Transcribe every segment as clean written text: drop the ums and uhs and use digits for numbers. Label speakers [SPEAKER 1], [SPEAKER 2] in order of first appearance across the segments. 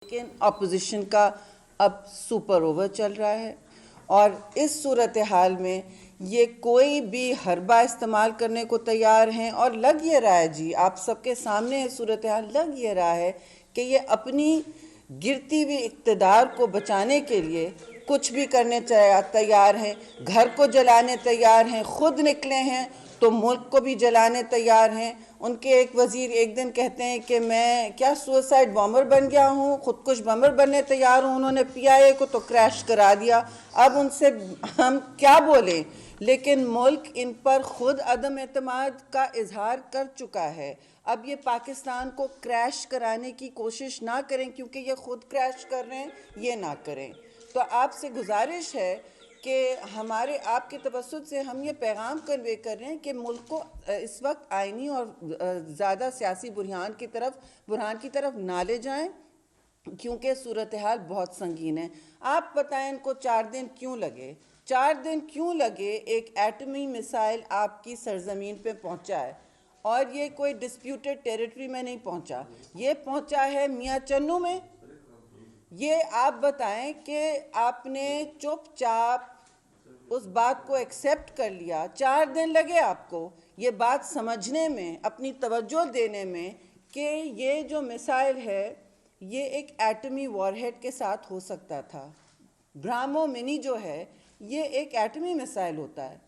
[SPEAKER 1] लेकिन अपोजिशन का अब सुपर ओवर चल रहा है और इस सूरत हाल में ये कोई भी हरबा इस्तेमाल करने को तैयार हैं और लग ये रहा है जी, आप सबके सामने सूरत हाल लग ये रहा है कि ये अपनी गिरती हुई इक़्तिदार को बचाने के लिए कुछ भी करने तैयार हैं। घर को जलाने तैयार हैं, खुद निकले हैं तो मुल्क को भी जलाने तैयार हैं। उनके एक वज़ीर एक दिन कहते हैं कि मैं क्या सुसाइड बॉम्बर बन गया हूँ, खुदकुश बॉम्बर बनने तैयार हूँ। उन्होंने PIA को तो क्रैश करा दिया। अब उनसे हम क्या बोलें, लेकिन मुल्क इन पर खुद अदम एतमाद का इजहार कर चुका है। अब ये पाकिस्तान को क्रैश कराने की कोशिश ना करें, क्योंकि ये खुद क्रैश कर रहे हैं, ये ना करें। तो आपसे गुजारिश है कि हमारे आपके तवस्सुत से हम ये पैगाम कन्वे कर रहे हैं कि मुल्क को इस वक्त आइनी और ज़्यादा सियासी बुरहान की तरफ ना ले जाएं, क्योंकि सूरत हाल बहुत संगीन है। आप बताएं इनको 4 दिन क्यों लगे? 4 दिन क्यों लगे? एक एटमी मिसाइल आपकी सरजमीन पे पहुंचा है और ये कोई डिस्प्यूटेड टेरिटरी में नहीं पहुंचा, ये पहुंचा है मियाँ चन्नू में। ये आप बताएं कि आपने चुपचाप उस बात को एक्सेप्ट कर लिया। 4 दिन लगे आपको ये बात समझने में, अपनी तवज्जो देने में कि ये जो मिसाइल है ये एक एटमी वॉरहेड के साथ हो सकता था। ब्राह्मो मिनी जो है ये एक एटमी मिसाइल होता है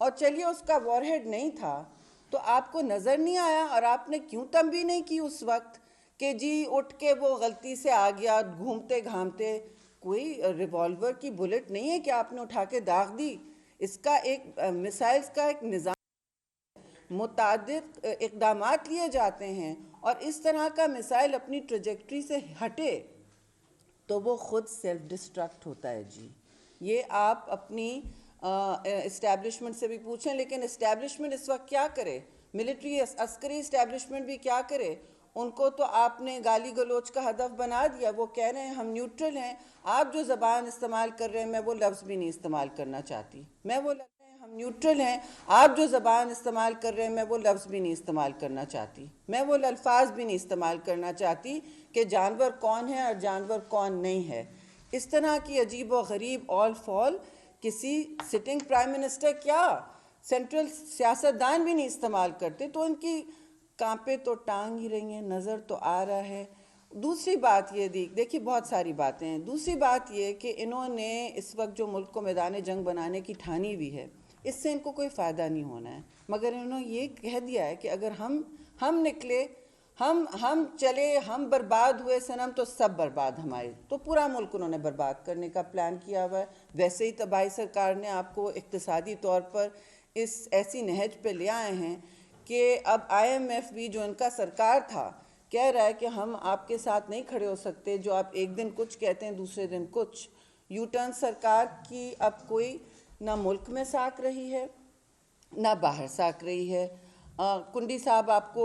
[SPEAKER 1] और चलिए उसका वॉरहेड नहीं था तो आपको नज़र नहीं आया और आपने क्यों तंबी नहीं की उस वक्त कि जी उठ के वो गलती से आ गया घूमते घामते। कोई रिवॉल्वर की बुलेट नहीं है कि आपने उठा के दाग दी। इसका एक मिसाइल्स का एक निज़ाम, मुतादिद इक़दामात लिए जाते हैं और इस तरह का मिसाइल अपनी ट्रेजेक्ट्री से हटे तो वो खुद सेल्फ डिस्ट्रक्ट होता है जी। ये आप अपनी इस्टेब्लिशमेंट से भी पूछें, लेकिन इस्टेब्लिशमेंट इस वक्त क्या करे? मिलिट्री अस्करी इस्टेब्लिशमेंट भी क्या करे? उनको तो आपने गाली गलोच का हदफ बना दिया। वो कह रहे हैं हम न्यूट्रल हैं। आप जो ज़बान इस्तेमाल कर रहे हैं मैं वो लफ्ज़ भी नहीं इस्तेमाल करना चाहती। हम न्यूट्रल हैं, आप जो ज़बान इस्तेमाल कर रहे हैं मैं वो लफ्ज़ भी नहीं इस्तेमाल करना चाहती। मैं वो अल्फाज भी नहीं इस्तेमाल करना चाहती कि जानवर कौन है और जानवर कौन नहीं है। इस तरह की अजीब व गरीब ऑल फॉल किसी सिटिंग प्राइम मिनिस्टर क्या सेंट्रल सियासतदान भी नहीं इस्तेमाल करते। तो इनकी कांपे तो टांग ही रही हैं, नज़र तो आ रहा है। दूसरी बात ये देखिए बहुत सारी बातें हैं। दूसरी बात ये कि इन्होंने इस वक्त जो मुल्क को मैदान जंग बनाने की ठानी हुई है, इससे इनको कोई फ़ायदा नहीं होना है। मगर इन्होंने ये कह दिया है कि अगर हम निकले, हम चले, हम बर्बाद हुए सनम तो सब बर्बाद हमारे। तो पूरा मुल्क उन्होंने बर्बाद करने का प्लान किया हुआ है। वैसे ही तबाही सरकार ने आपको इक़्तिसादी तौर पर इस ऐसी नहज पे ले आए हैं कि अब IMF भी जो इनका सरकार था कह रहा है कि हम आपके साथ नहीं खड़े हो सकते। जो आप एक दिन कुछ कहते हैं दूसरे दिन कुछ। यू टर्न सरकार की अब कोई ना मुल्क में साक रही है ना बाहर साक रही है। कुंडी साहब आपको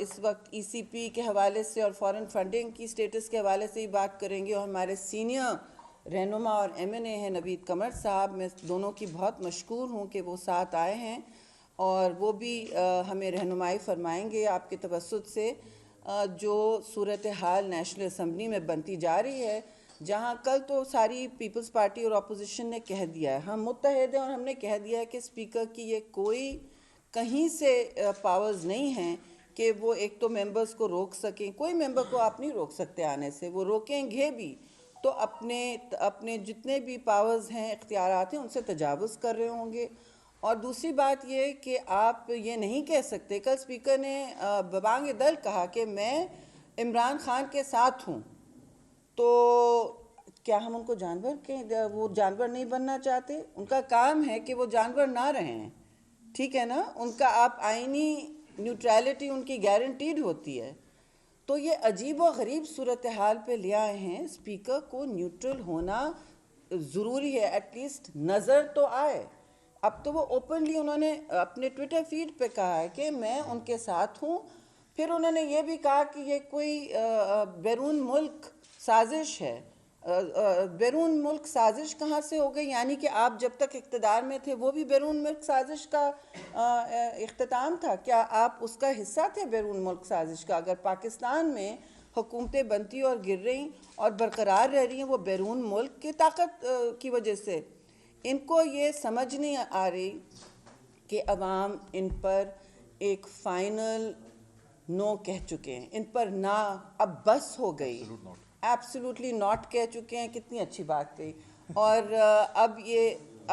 [SPEAKER 1] इस वक्त ECP के हवाले से और फॉरेन फंडिंग की स्टेटस के हवाले से ही बात करेंगे। और हमारे सीनियर रहनुमा और MNA हैं नवीद कमर साहब, मैं दोनों की बहुत मशकूर हूँ कि वो साथ आए हैं और वो भी हमें रहनुमाई फरमाएंगे आपके तवस्सुत से जो सूरत हाल नेशनल असम्बली में बनती जा रही है, जहाँ कल तो सारी पीपल्स पार्टी और अपोजिशन ने कह दिया है हम मुत्तहिद हैं और हमने कह दिया है कि स्पीकर की ये कोई कहीं से पावर्स नहीं हैं कि वो एक तो मेंबर्स को रोक सकें। कोई मेंबर को आप नहीं रोक सकते आने से, वो रोकेंगे भी तो अपने जितने भी पावर्स हैं, इख्तियारात हैं, उनसे तजावुज़ कर रहे होंगे। और दूसरी बात ये कि आप ये नहीं कह सकते, कल स्पीकर ने बबांग दल कहा कि मैं इमरान खान के साथ हूँ, तो क्या हम उनको वो जानवर नहीं बनना चाहते? उनका काम है कि वो जानवर ना रहें, ठीक है ना? उनका आप आईनी न्यूट्रलिटी उनकी गारंटीड होती है। तो ये अजीब व गरीब सूरत हाल पे ले आए हैं। स्पीकर को न्यूट्रल होना ज़रूरी है, एटलीस्ट नज़र तो आए। अब तो वो ओपनली उन्होंने अपने ट्विटर फीड पे कहा है कि मैं उनके साथ हूँ। फिर उन्होंने ये भी कहा कि ये कोई बैरून मुल्क साजिश है। बैरून मुल्क साजिश कहाँ से हो गई? यानी कि आप जब तक इक़्तिदार में थे वो भी बैरून मुल्क साजिश का इख्तिताम था? क्या आप उसका हिस्सा थे बैरून मुल्क साजिश का? अगर पाकिस्तान में हुकूमतें बनती और गिर रही और बरकरार रह रही हैं, वो बैरून मुल्क की ताकत की वजह से। इनको ये समझ नहीं आ रही कि अवाम इन पर एक फ़ाइनल नो कह चुके हैं, इन पर ना अब बस हो गई, एब्सोल्युटली नॉट कह चुके हैं। कितनी अच्छी बात कही। और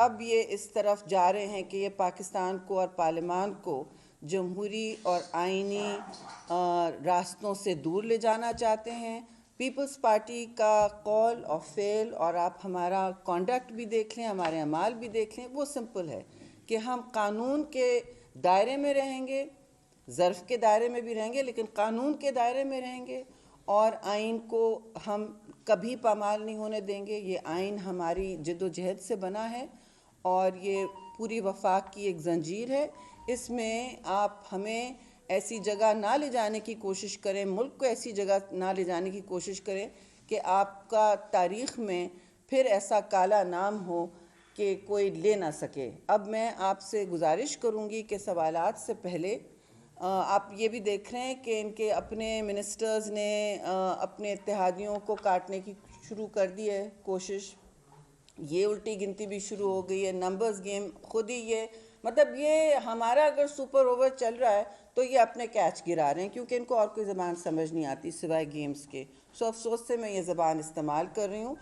[SPEAKER 1] अब ये इस तरफ जा रहे हैं कि ये पाकिस्तान को और पार्लियामान को जमहूरी और आइनी रास्तों से दूर ले जाना चाहते हैं। पीपल्स पार्टी का कॉल और फेल, और आप हमारा कॉन्डक्ट भी देख लें, हमारे अमाल भी देख लें, वो सिंपल है कि हम कानून के दायरे में रहेंगे, ज़र्फ़ के दायरे में भी रहेंगे, लेकिन कानून के दायरे में रहेंगे और आइन को हम कभी पामाल नहीं होने देंगे। ये आइन हमारी जद्दोजहद से बना है और ये पूरी वफाक की एक जंजीर है। इसमें आप हमें ऐसी जगह ना ले जाने की कोशिश करें, मुल्क को ऐसी जगह ना ले जाने की कोशिश करें कि आपका तारीख़ में फिर ऐसा काला नाम हो कि कोई ले ना सके। अब मैं आपसे गुजारिश करूँगी कि सवालात से पहले आप ये भी देख रहे हैं कि इनके अपने मिनिस्टर्स ने अपने इत्तेहादियों को काटने की शुरू कर दी है कोशिश। ये उल्टी गिनती भी शुरू हो गई है, नंबर्स गेम खुद ही ये, मतलब ये हमारा अगर सुपर ओवर चल रहा है तो ये अपने कैच गिरा रहे हैं, क्योंकि इनको और कोई ज़बान समझ नहीं आती सिवाय गेम्स के। सो अफसोस से मैं ये ज़बान इस्तेमाल कर रही हूँ।